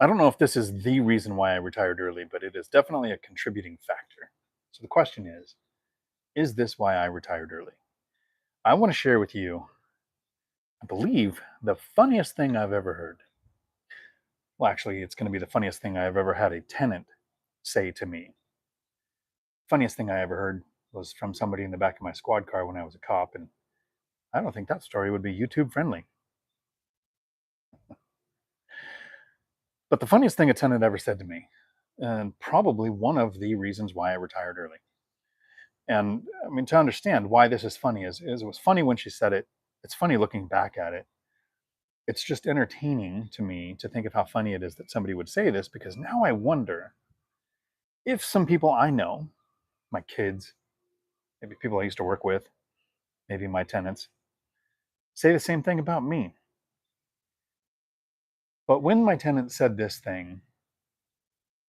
I don't know if this is the reason why I retired early, but it is definitely a contributing factor. So the question is this why I retired early? I want to share with you, I believe, the funniest thing I've ever heard. Well, actually, it's going to be the funniest thing I've ever had a tenant say to me. Funniest thing I ever heard was from somebody in the back of my squad car when I was a cop, and I don't think that story would be YouTube friendly. But the funniest thing a tenant ever said to me, and probably one of the reasons why I retired early. And I mean, to understand why this is funny is it was funny when she said it. It's funny looking back at it. It's just entertaining to me to think of how funny it is that somebody would say this, because now I wonder if some people I know, my kids, maybe people I used to work with, maybe my tenants, say the same thing about me. But when my tenant said this thing,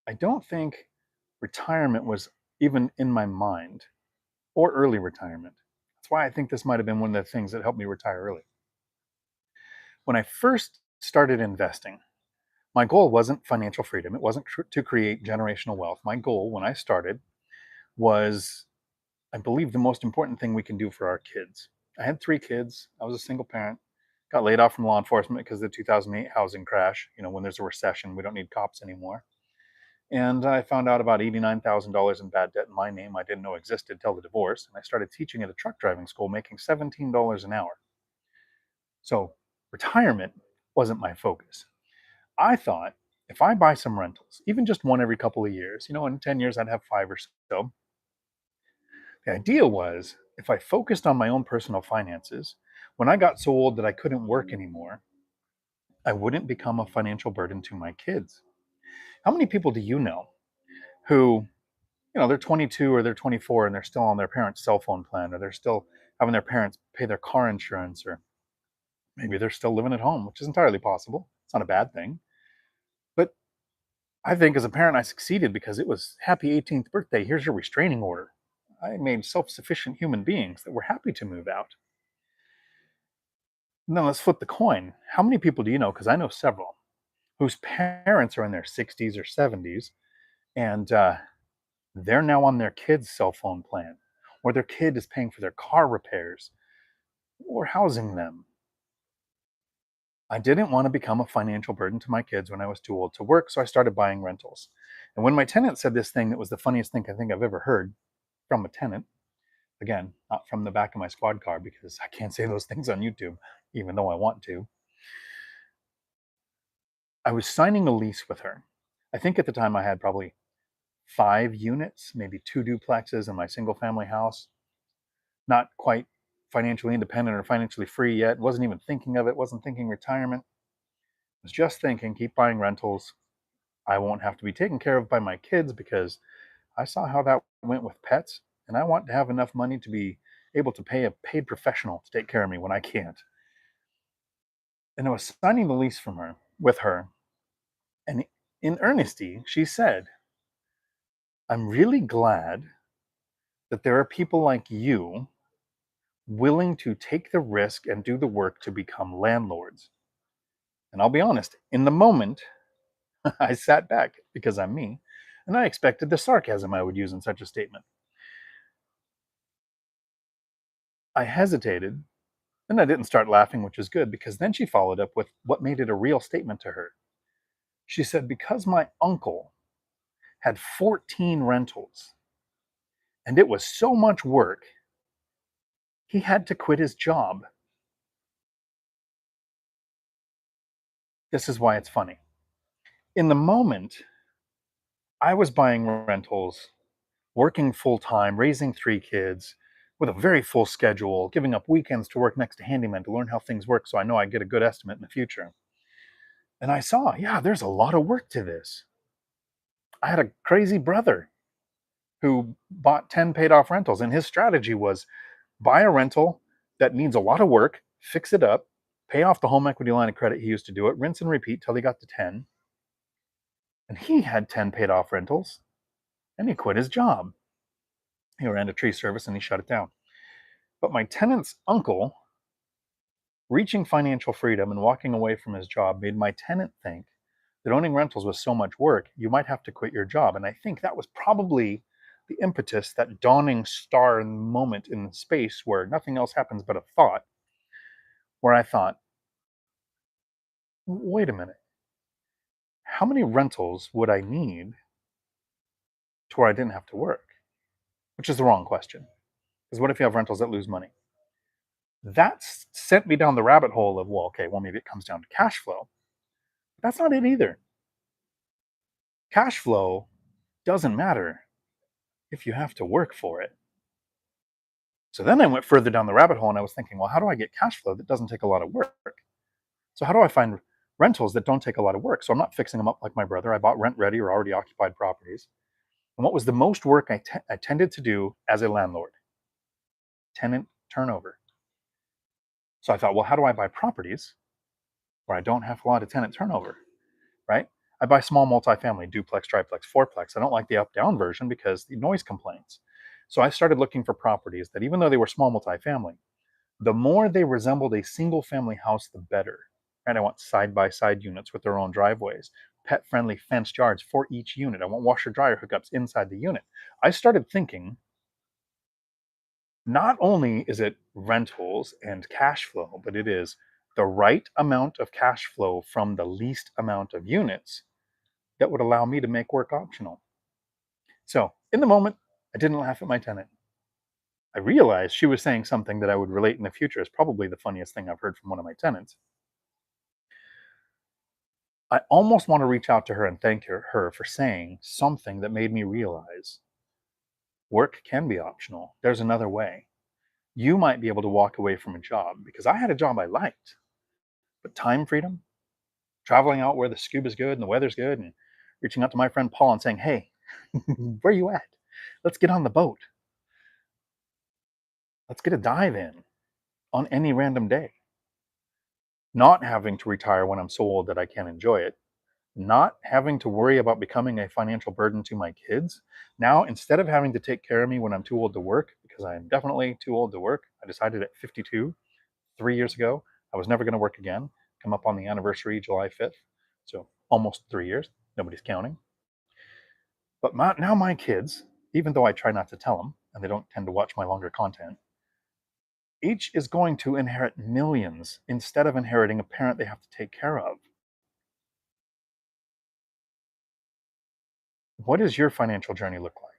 I don't think retirement was even in my mind, or early retirement. That's why I think this might have been one of the things that helped me retire early. When I first started investing, my goal wasn't financial freedom. It wasn't to create generational wealth. My goal when I started was, I believe, the most important thing we can do for our kids. I had 3 kids. I was a single parent. Got laid off from law enforcement because of the 2008 housing crash. When there's a recession, we don't need cops anymore. And I found out about $89,000 in bad debt in my name I didn't know existed till the divorce. And I started teaching at a truck driving school, making $17 an hour. So retirement wasn't my focus. I thought if I buy some rentals, even just one every couple of years, in 10 years I'd have 5 or so. The idea was if I focused on my own personal finances, when I got so old that I couldn't work anymore, I wouldn't become a financial burden to my kids. How many people do you know who, they're 22 or they're 24 and they're still on their parents' cell phone plan, or they're still having their parents pay their car insurance, or maybe they're still living at home, which is entirely possible. It's not a bad thing. But I think as a parent, I succeeded because it was happy 18th birthday. Here's your restraining order. I made self sufficient human beings that were happy to move out. Now let's flip the coin. How many people do you know? Because I know several whose parents are in their 60s or 70s, and they're now on their kid's cell phone plan, or their kid is paying for their car repairs or housing them. I didn't want to become a financial burden to my kids when I was too old to work, so I started buying rentals. And when my tenant said this thing that was the funniest thing I think I've ever heard from a tenant, again, not from the back of my squad car because I can't say those things on YouTube, even though I want to, I was signing a lease with her. I think at the time I had probably 5 units, maybe 2 duplexes in my single family house. Not quite financially independent or financially free yet. Wasn't even thinking of it. Wasn't thinking retirement. Was just thinking, keep buying rentals. I won't have to be taken care of by my kids because I saw how that went with pets, and I want to have enough money to be able to pay a paid professional to take care of me when I can't. And I was signing the lease with her, and in earnesty, she said, I'm really glad that there are people like you willing to take the risk and do the work to become landlords. And I'll be honest, in the moment, I sat back because I'm me, and I expected the sarcasm I would use in such a statement. I hesitated, and I didn't start laughing, which is good, because then she followed up with what made it a real statement to her. She said, because my uncle had 14 rentals, and it was so much work, he had to quit his job. This is why it's funny. In the moment, I was buying rentals, working full time, raising 3 kids with a very full schedule, giving up weekends to work next to handyman to learn how things work so I know I get a good estimate in the future. And I saw, yeah, there's a lot of work to this. I had a crazy brother who bought 10 paid off rentals, and his strategy was buy a rental that needs a lot of work, fix it up, pay off the home equity line of credit he used to do it, rinse and repeat till he got to 10. And he had 10 paid off rentals, and he quit his job. He ran a tree service and he shut it down. But my tenant's uncle, reaching financial freedom and walking away from his job, made my tenant think that owning rentals was so much work, you might have to quit your job. And I think that was probably the impetus, that dawning star moment in space where nothing else happens but a thought, where I thought, wait a minute, how many rentals would I need to where I didn't have to work? Which is the wrong question. Because what if you have rentals that lose money? That sent me down the rabbit hole of, well, okay, well, maybe it comes down to cash flow. That's not it either. Cash flow doesn't matter if you have to work for it. So then I went further down the rabbit hole and I was thinking, well, how do I get cash flow that doesn't take a lot of work? So how do I find rentals that don't take a lot of work? So I'm not fixing them up like my brother. I bought rent ready or already occupied properties. And what was the most work I tended to do as a landlord? Tenant turnover. So I thought, well, how do I buy properties where I don't have a lot of tenant turnover, right? I buy small multifamily, duplex, triplex, fourplex. I don't like the up-down version because the noise complaints. So I started looking for properties that, even though they were small multifamily, the more they resembled a single family house, the better. And I want side-by-side units with their own driveways, pet-friendly fenced yards for each unit. I want washer dryer hookups inside the unit. I started thinking, not only is it rentals and cash flow, but it is the right amount of cash flow from the least amount of units that would allow me to make work optional. So in the moment, I didn't laugh at my tenant. I realized she was saying something that I would relate in the future as probably the funniest thing I've heard from one of my tenants. I almost want to reach out to her and thank her for saying something that made me realize work can be optional. There's another way. You might be able to walk away from a job, because I had a job I liked, but time freedom, traveling out where the scuba's good and the weather's good, and reaching out to my friend Paul and saying, hey, where you at? Let's get on the boat. Let's get a dive in on any random day. Not having to retire when I'm so old that I can't enjoy it. Not having to worry about becoming a financial burden to my kids. Now, instead of having to take care of me when I'm too old to work, because I am definitely too old to work, I decided at 52, 3 years ago, I was never going to work again. Come up on the anniversary July 5th. So almost 3 years. Nobody's counting. But now my kids, even though I try not to tell them, and they don't tend to watch my longer content, each is going to inherit millions instead of inheriting a parent they have to take care of. What does your financial journey look like?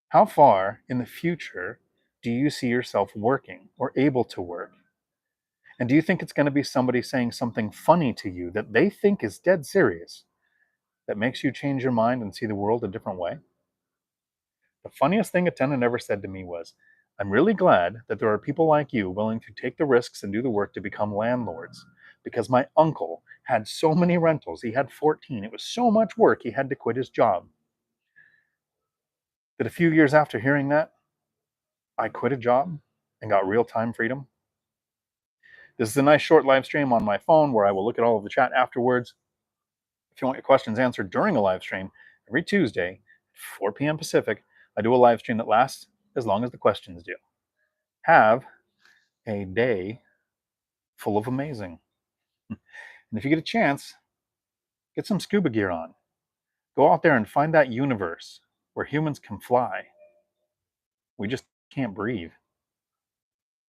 How far in the future do you see yourself working or able to work? And do you think it's going to be somebody saying something funny to you that they think is dead serious that makes you change your mind and see the world a different way? The funniest thing a tenant ever said to me was, I'm really glad that there are people like you willing to take the risks and do the work to become landlords, because my uncle had so many rentals. He had 14. It was so much work, he had to quit his job. That a few years after hearing that, I quit a job and got real time freedom. This is a nice short live stream on my phone where I will look at all of the chat afterwards. If you want your questions answered during a live stream, every Tuesday, 4 p.m. Pacific, I do a live stream that lasts as long as the questions do. Have a day full of amazing. And if you get a chance, get some scuba gear on. Go out there and find that universe where humans can fly. We just can't breathe.